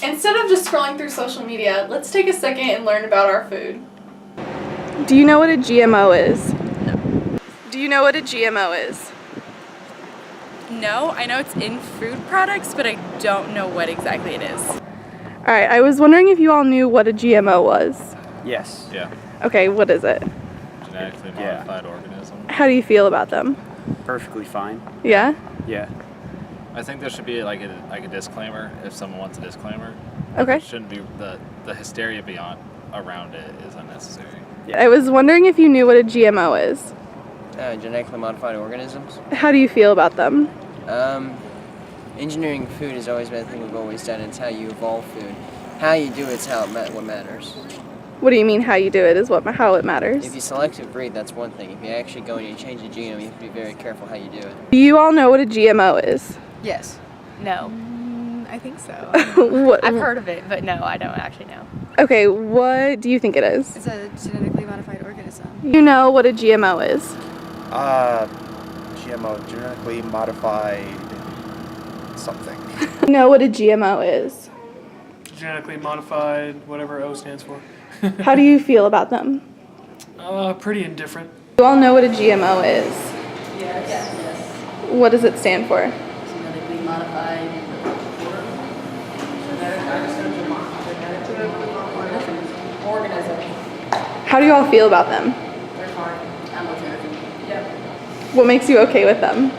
Instead of just scrolling through social media, let's take a second and learn about our food. Do you know what a GMO is? No. Do you know what a GMO is? No, I know it's in food products, but I don't know what exactly it is. Alright, I was wondering if you all knew what a GMO was. Yes. Yeah. Okay, what is it? Genetically modified organism. How do you feel about them? Perfectly fine. Yeah? Yeah. I think there should be like a disclaimer if someone wants a disclaimer. Okay. It shouldn't be the hysteria around it is unnecessary. I was wondering if you knew what a GMO is. Genetically modified organisms. How do you feel about them? Engineering food has always been a thing we've always done. It's how you evolve food. How you do it's what matters. What do you mean how you do it is how it matters? If you selective breed, that's one thing. If you actually go and you change the genome, you have to be very careful how you do it. Do you all know what a GMO is? Yes. No. I think so. What? I've heard of it, but no, I don't actually know. Okay, what do you think it is? It's a genetically modified organism. You know what a GMO is? GMO, genetically modified something. You know what a GMO is? Genetically modified, whatever O stands for. How do you feel about them? Pretty indifferent. You all know what a GMO is? Yes. What does it stand for? Genetically modified organism. How do you all feel about them? They're fine. I'm okay. Yep. What makes you okay with them?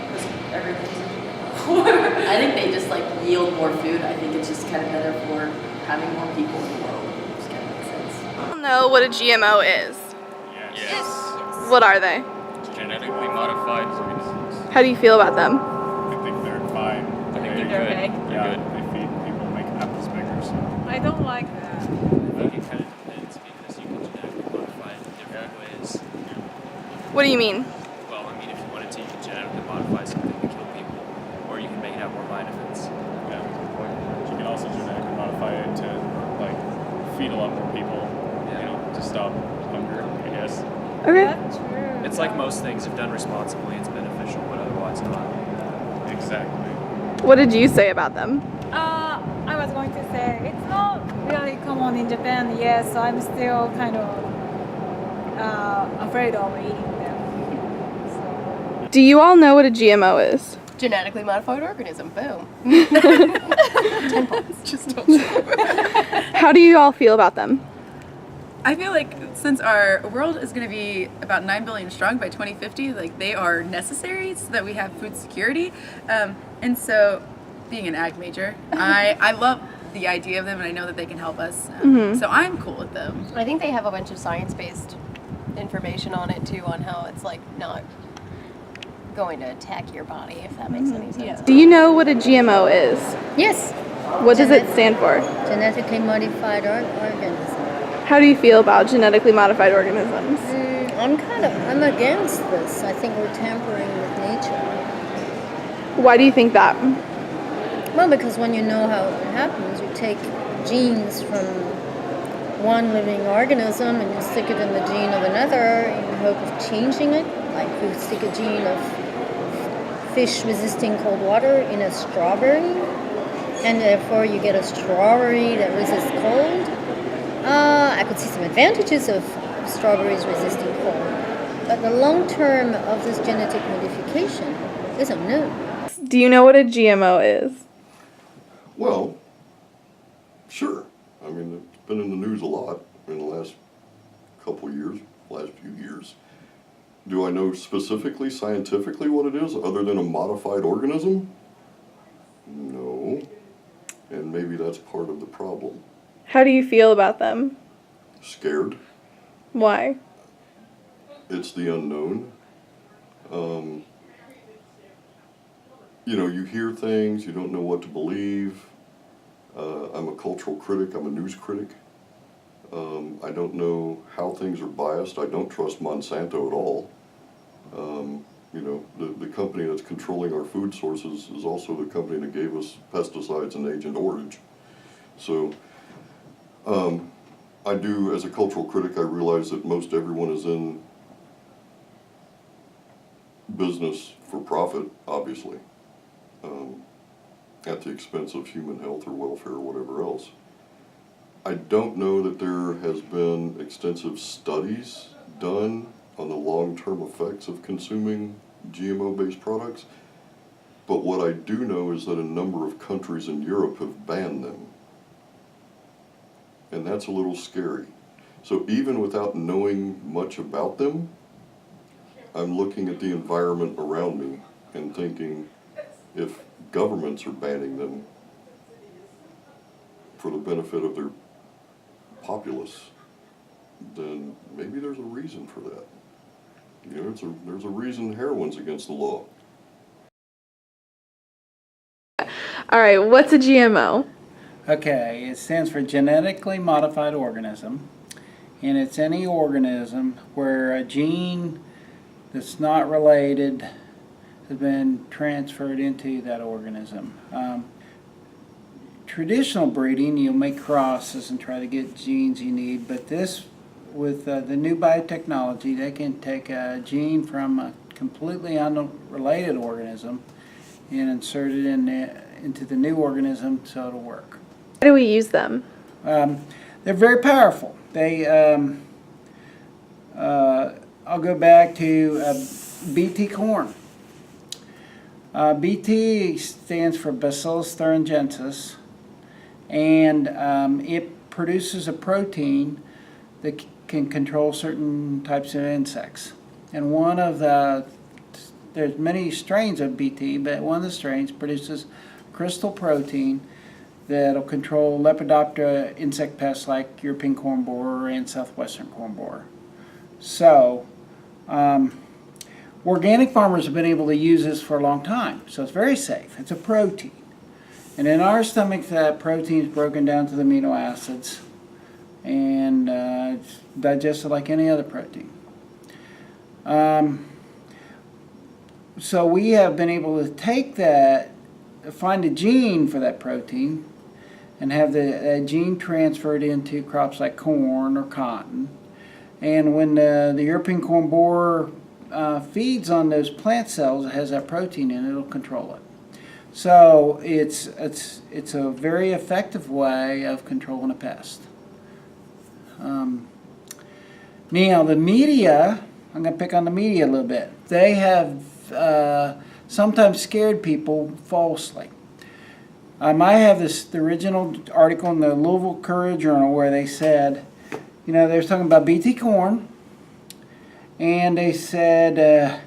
I think they just like yield more food. I think it's just kind of better for having more people in the world. Just kind of makes sense. You all know what a GMO is? Yes. What are they? Genetically modified organisms. How do you feel about them? I think they're fine. I think they're okay. They're good. They feed people, make apples bigger. So. I don't like that. I think it kind of depends because you can genetically modify it in different ways. What do you mean? Well, I mean, if you wanted to, you can genetically modify something to kill people, or you can make it have more benefits. Yeah, that's a good point. You can also genetically modify it to like feed a lot more people. You know, to stop hunger, I guess. Okay. It's like most things, if done responsibly, it's beneficial, but otherwise not. Exactly. What did you say about them? I was going to say it's not really common in Japan yet, so I'm still kind of afraid of eating them. So. Do you all know what a GMO is? Genetically modified organism. Boom. 10 points. Just don't. How do you all feel about them? I feel like since our world is going to be about 9 billion strong by 2050, like they are necessary so that we have food security. And so, being an ag major, I love the idea of them, and I know that they can help us. So I'm cool with them. I think they have a bunch of science-based information on it too, on how it's like not going to attack your body, if that makes any sense. Do you know what a GMO is? Yes. What does it stand for? Genetically modified organism. How do you feel about genetically modified organisms? I'm against this. I think we're tampering with nature. Why do you think that? Well, because when you know how it happens, you take genes from one living organism and you stick it in the gene of another in the hope of changing it. Like you stick a gene of fish resisting cold water in a strawberry, and therefore you get a strawberry that resists cold. I could see some advantages of strawberries resisting cold, but the long term of this genetic modification is unknown. Do you know what a GMO is? Well, sure. I mean, it's been in the news a lot in the last few years. Do I know specifically, scientifically what it is, other than a modified organism? No. And maybe that's part of the problem. How do you feel about them? Scared. Why? It's the unknown. You know, you hear things, you don't know what to believe. I'm a cultural critic, I'm a news critic. I don't know how things are biased. I don't trust Monsanto at all. You know, the company that's controlling our food sources is also the company that gave us pesticides and Agent Orange. So, I do, as a cultural critic, I realize that most everyone is in business for profit, obviously. at the expense of human health or welfare or whatever else. I don't know that there has been extensive studies done on the long-term effects of consuming GMO-based products, but what I do know is that a number of countries in Europe have banned them. And that's a little scary. So even without knowing much about them, I'm looking at the environment around me and thinking, if governments are banning them for the benefit of their populace, then maybe there's a reason for that. You know, there's a reason heroin's against the law. All right, what's a GMO? Okay, it stands for genetically modified organism, and it's any organism where a gene that's not related has been transferred into that organism. Traditional breeding, you'll make crosses and try to get genes you need, but this, with the new biotechnology, they can take a gene from a completely unrelated organism and insert it into the new organism so it'll work. How do we use them? They're very powerful. They, I'll go back to BT corn. BT stands for Bacillus thuringiensis, and it produces a protein that can control certain types of insects. And one of there's many strains of BT, but one of the strains produces crystal protein that'll control Lepidoptera insect pests like European corn borer and southwestern corn borer. So, organic farmers have been able to use this for a long time, so it's very safe. It's a protein. And in our stomach, that protein is broken down to the amino acids and it's digested like any other protein. So we have been able to take that, find a gene for that protein, and have that gene transferred into crops like corn or cotton. And when the European corn borer feeds on those plant cells, it has that protein in it, it'll control it. So it's a very effective way of controlling a pest. Now the media, I'm going to pick on the media a little bit. They have sometimes scared people falsely. I have the original article in the Louisville Courier Journal where they said, you know, they were talking about BT corn, and they said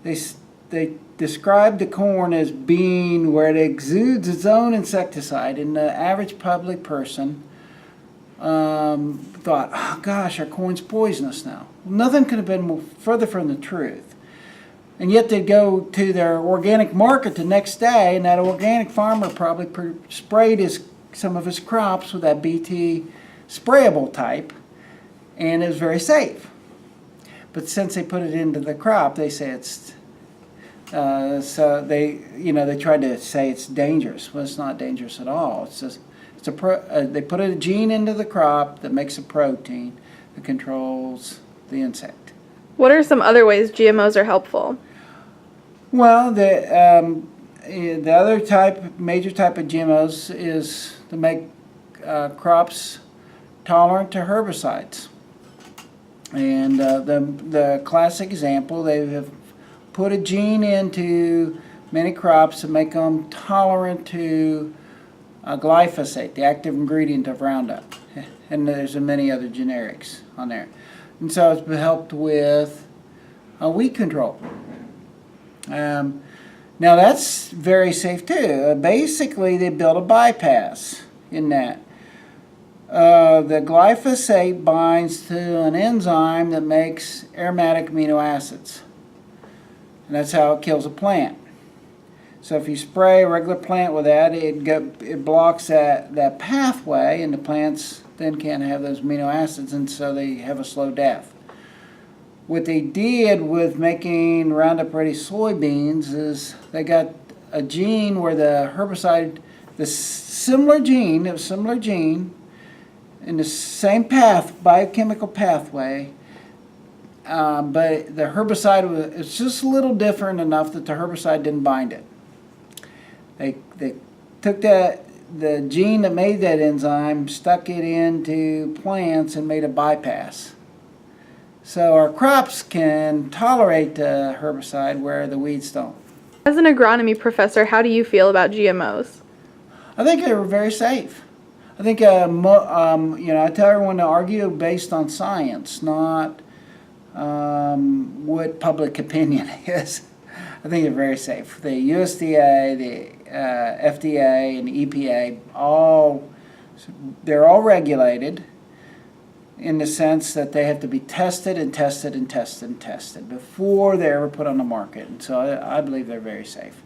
they described the corn as being where it exudes its own insecticide, and the average public person thought, oh gosh, our corn's poisonous now. Nothing could have been further from the truth. And yet they'd go to their organic market the next day, and that organic farmer probably sprayed some of his crops with that BT sprayable type, and it was very safe. But since they put it into the crop, they say it's so they tried to say it's dangerous. Well, it's not dangerous at all. It's just they put a gene into the crop that makes a protein that controls the insect. What are some other ways GMOs are helpful? Well, the other major type of GMOs is to make crops tolerant to herbicides. And the classic example, they have put a gene into many crops to make them tolerant to glyphosate, the active ingredient of Roundup. And there's many other generics on there. And so it's helped with weed control. Now that's very safe too. Basically, they built a bypass in that. The glyphosate binds to an enzyme that makes aromatic amino acids. And that's how it kills a plant. So if you spray a regular plant with that, it blocks that pathway, and the plants then can't have those amino acids, and so they have a slow death. What they did with making Roundup Ready soybeans is they got a gene where the herbicide, the similar gene in the same biochemical pathway, but the herbicide it's just a little different enough that the herbicide didn't bind it. They took the gene that made that enzyme, stuck it into plants and made a bypass. So our crops can tolerate the herbicide where the weeds don't. As an agronomy professor, how do you feel about GMOs? I think they're very safe. I think, you know, I tell everyone to argue based on science, not what public opinion is. I think they're very safe. The USDA, the FDA, and the EPA, they're all regulated in the sense that they have to be tested and tested and tested and tested before they're ever put on the market. And so I believe they're very safe.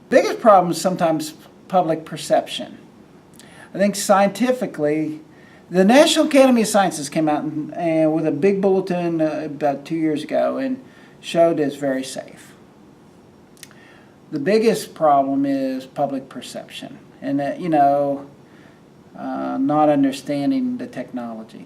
Biggest problem is sometimes public perception. I think scientifically, the National Academy of Sciences came out with a big bulletin about 2 years ago and showed it's very safe. The biggest problem is public perception and, you know, not understanding the technology.